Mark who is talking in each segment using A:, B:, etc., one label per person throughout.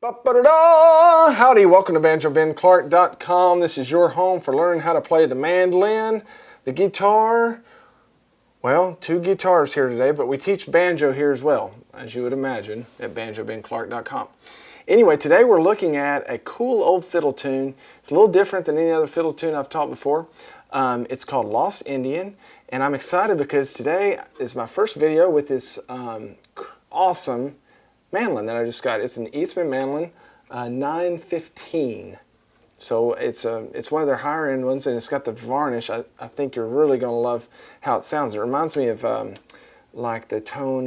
A: Ba-ba-da-da! Howdy, welcome to BanjoBenClark.com. This is your home for learning how to play the mandolin, the guitar. Well, two guitars here today, but we teach banjo here as well, as you would imagine, at BanjoBenClark.com. Anyway, today we're looking at a cool old fiddle tune. It's a little different than any other fiddle tune I've taught before. It's called Lost Indian, and I'm excited because today is my first video with this awesome mandolin that I just got. It's an Eastman mandolin 915. So it's one of their higher end ones, and it's got the varnish. I think you're really going to love how it sounds. It reminds me of like the tone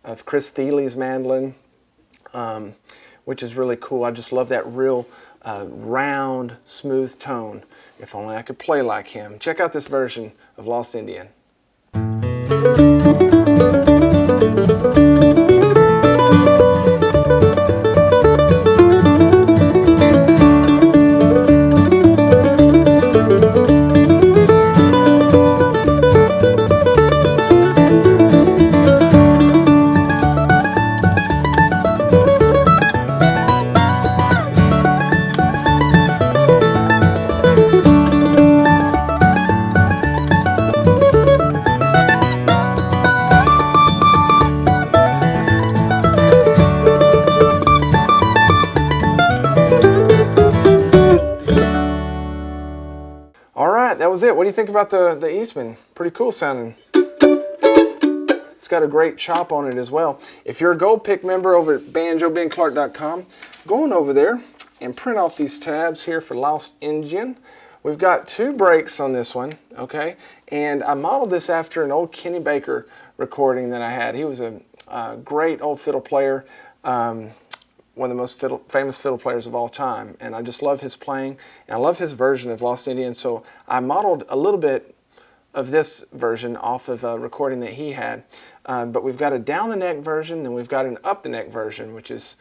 A: of Chris Thiele's mandolin, which is really cool. I just love that real round, smooth tone. If only I could play like him. Check out this version of Lost Indian. Alright, that was it. What do you think about the Eastman? Pretty cool sounding. It's got a great chop on it as well. If you're a Gold Pick member over at BanjoBenClark.com, go on over there and print off these tabs here for Lost Indian. We've got 2 breaks on this one, okay? And I modeled this after an old Kenny Baker recording that I had. He was a great old fiddle player. One of the most famous fiddle players of all time, and I just love his playing, and I love his version of Lost Indian, so I modeled a little bit of this version off of a recording that he had. But we've got a down the neck version, and we've got an up the neck version, which is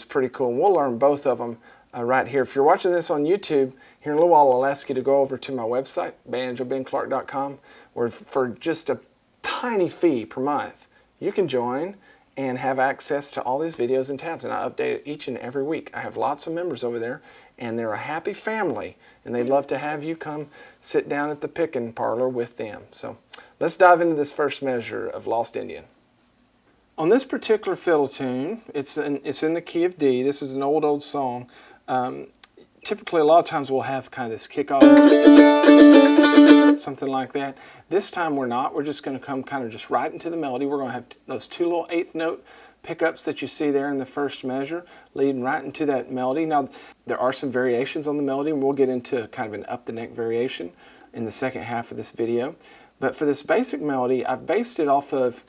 A: pretty cool. And we'll learn both of them right here. If you're watching this on YouTube, here in a little while I'll ask you to go over to my website, BanjoBenClark.com, where for just a tiny fee per month, you can join and have access to all these videos and tabs, and I update it each and every week. I have lots of members over there, and they're a happy family, and they'd love to have you come sit down at the picking parlor with them. So let's dive into this first measure of Lost Indian. On this particular fiddle tune, it's in the key of D. This is an old song. Typically, a lot of times we'll have kind of this kickoff, something like that. This time we're not. We're just going to come kind of just right into the melody. We're going to have those 2 little 8th note pickups that you see there in the first measure, leading right into that melody. Now, there are some variations on the melody, and we'll get into kind of an up the neck variation in the second half of this video. But for this basic melody, I've based it off of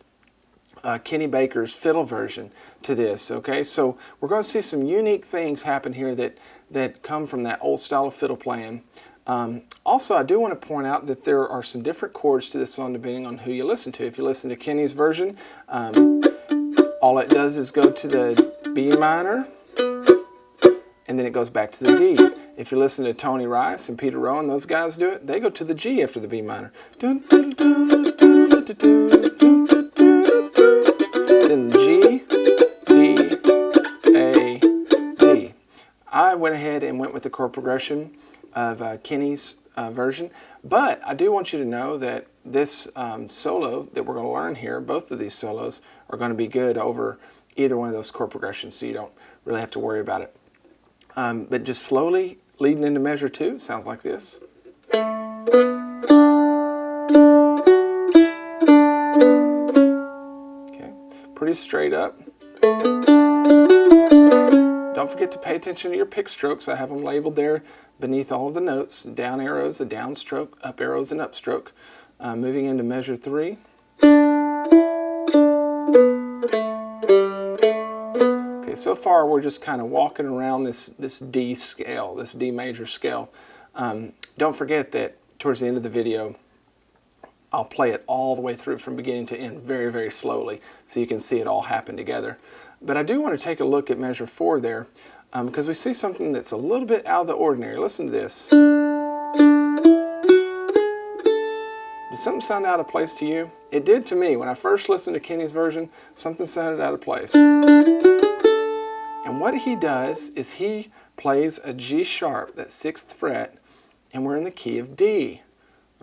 A: Kenny Baker's fiddle version to this, okay? So we're going to see some unique things happen here that come from that old style of fiddle playing. Also, I do want to point out that there are some different chords to this song depending on who you listen to. If you listen to Kenny's version, all it does is go to the B minor, and then it goes back to the D. If you listen to Tony Rice and Peter Rowan, those guys do it, they go to the G after the B minor. Then G, D, A, D. I went ahead and went with the chord progression of Kenny's version, but I do want you to know that this solo that we're going to learn here, both of these solos, are going to be good over either one of those chord progressions, so you don't really have to worry about it. But just slowly leading into measure 2, it sounds like this. Okay, pretty straight up. Don't forget to pay attention to your pick strokes. I have them labeled there beneath all of the notes. Down arrow is a down stroke, up arrow is an up stroke. Moving into measure 3. Okay, so far we're just kind of walking around this D scale, this D major scale. Don't forget that towards the end of the video, I'll play it all the way through from beginning to end very, very slowly so you can see it all happen together. But I do want to take a look at measure 4 there because we see something that's a little bit out of the ordinary. Listen to this. Did something sound out of place to you? It did to me. When I first listened to Kenny's version, something sounded out of place. And And what he does is he plays a G sharp, that 6th fret, and we're in the key of D.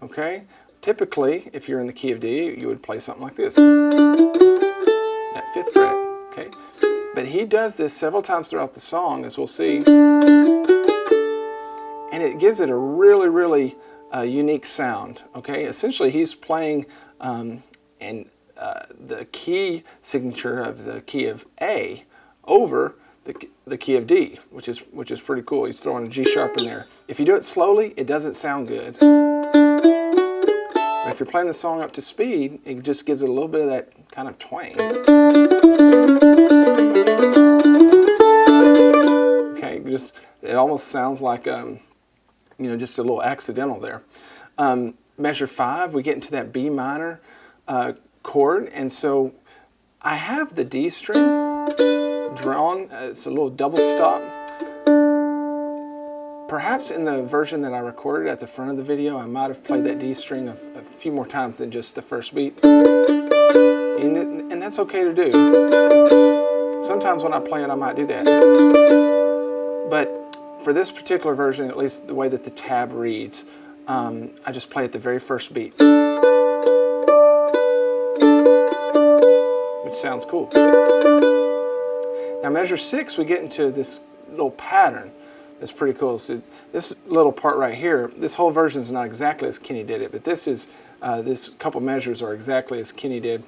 A: Okay? Typically, if you're in the key of D, you would play something like this. That 5th fret. Okay? But he does this several times throughout the song, as we'll see. And it gives it a really, really unique sound. Okay? Essentially, he's playing the key signature of the key of A over the key of D, which is pretty cool. He's throwing a G sharp in there. If you do it slowly, it doesn't sound good. But if you're playing the song up to speed, it just gives it a little bit of that kind of twang. Okay, it almost sounds like just a little accidental there. Measure 5, we get into that B minor chord, and so I have the D string drawn. It's a little double stop. Perhaps in the version that I recorded at the front of the video, I might have played that D string a few more times than just the first beat. And that's okay to do. Sometimes when I play it, I might do that. But for this particular version, at least the way that the tab reads, I just play at the very first beat, which sounds cool. Now measure 6, we get into this little pattern that's pretty cool. So this little part right here, this whole version is not exactly as Kenny did it, but this couple measures are exactly as Kenny did.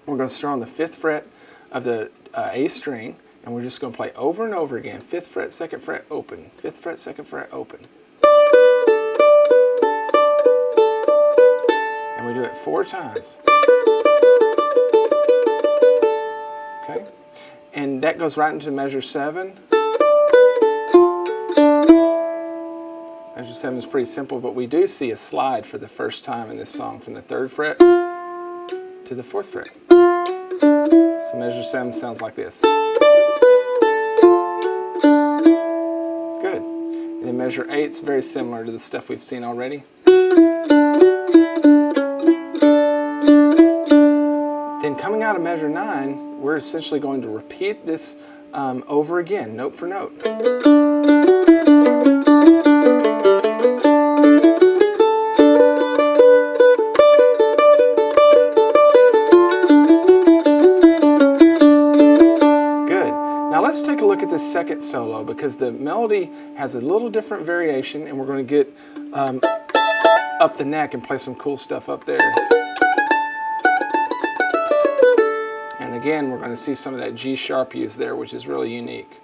A: We're going to start on the 5th fret of the A string, and we're just going to play over and over again. 5th fret, 2nd fret, open. 5th fret, 2nd fret, open. And we do it 4 times. Okay? And that goes right into measure 7. Measure 7 is pretty simple, but we do see a slide for the first time in this song from the 3rd fret to the 4th fret. So measure 7 sounds like this. Good. And then measure 8 is very similar to the stuff we've seen already. Then coming out of measure 9, we're essentially going to repeat this over again, note for note. Let's take a look at the second solo, because the melody has a little different variation, and we're going to get up the neck and play some cool stuff up there. And again, we're going to see some of that G sharp used there, which is really unique.